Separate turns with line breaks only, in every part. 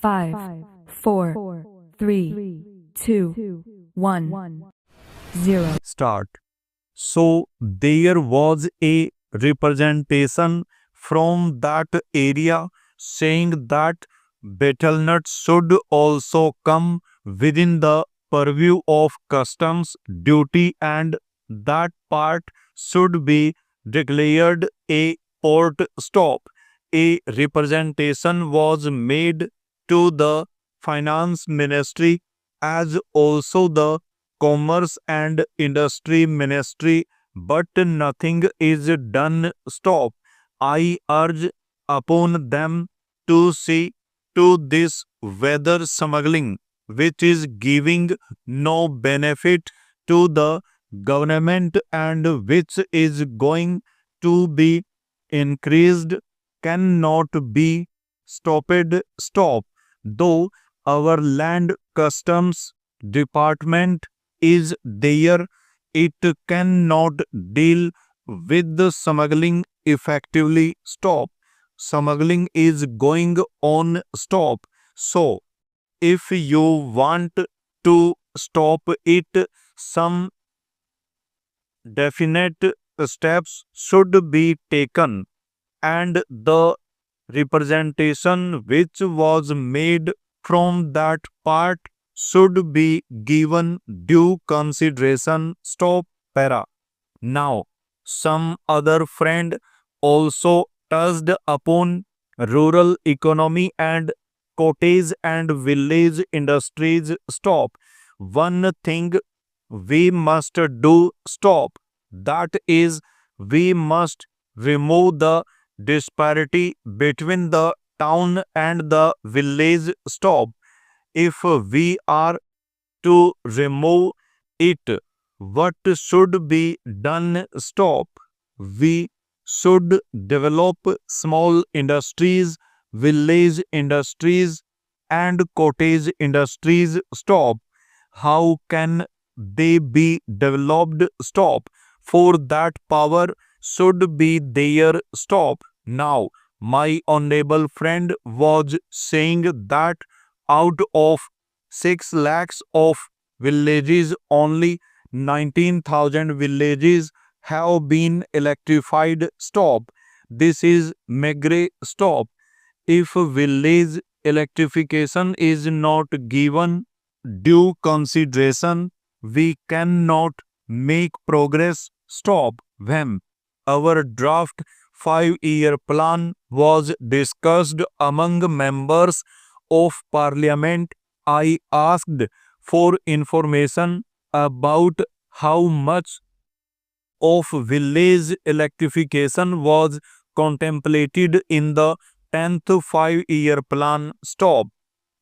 5, 4, 3, 2, 1, 0.
Start. So there was a representation from that area saying that betelnuts should also come within the purview of customs duty and that part should be declared a port stop. A representation was made to the finance ministry as also the commerce and industry ministry, but nothing is done. Stop. I urge upon them to see to this whether smuggling, which is giving no benefit to the government and which is going to be increased, cannot be stopped. Stop. Though our land customs department is there, it cannot deal with the smuggling effectively. Stop. Smuggling is going on. Stop. So, if you want to stop it, some definite steps should be taken, and the representation which was made from that part should be given due consideration. Stop. Para. Now, some other friend also touched upon rural economy and cottage and village industries. Stop. One thing we must do. Stop. That is, we must remove the disparity between the town and the village. Stop. If we are to remove it, what should be done? Stop. We should develop small industries, village industries, and cottage industries. Stop. How can they be developed? Stop. For that power should be there. Stop. Now, my honorable friend was saying that out of 6 lakhs of villages, only 19,000 villages have been electrified. Stop. This is Megre. Stop. If village electrification is not given due consideration, we cannot make progress. Stop. When our draft 5-year plan was discussed among members of parliament, I asked for information about how much of village electrification was contemplated in the 10th 5-year plan. Stop.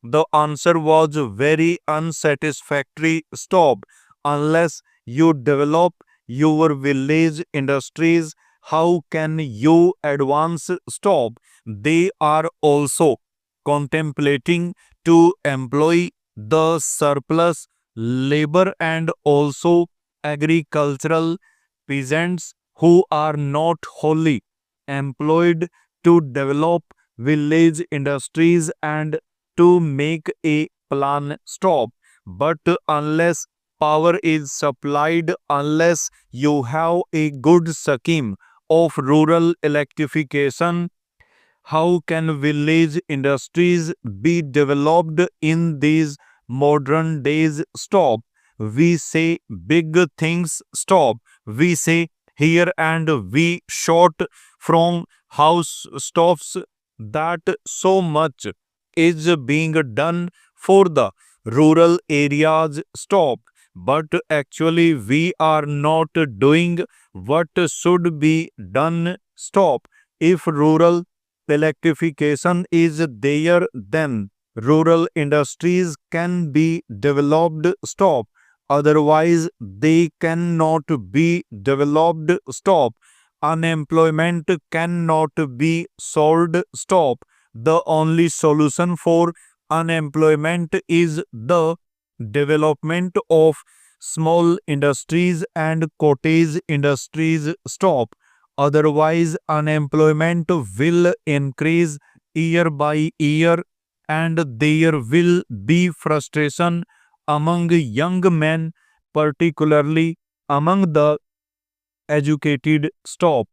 The answer was very unsatisfactory. Stop. Unless you develop your village industries, how can you advance? Stop. They are also contemplating to employ the surplus labor and also agricultural peasants who are not wholly employed to develop village industries and to make a plan. Stop. But unless power is supplied, unless you have a good scheme of rural electrification, how can village industries be developed in these modern days? Stop. We say big things. Stop. We say here and we short from house stops that so much is being done for the rural areas. Stop. But actually we are not doing what should be done. Stop. If rural electrification is there, then rural industries can be developed. Stop. Otherwise, they cannot be developed. Stop. Unemployment cannot be solved. Stop. The only solution for unemployment is the development of small industries and cottage industries. Stop. Otherwise, unemployment will increase year by year and there will be frustration among young men, particularly among the educated. Stop.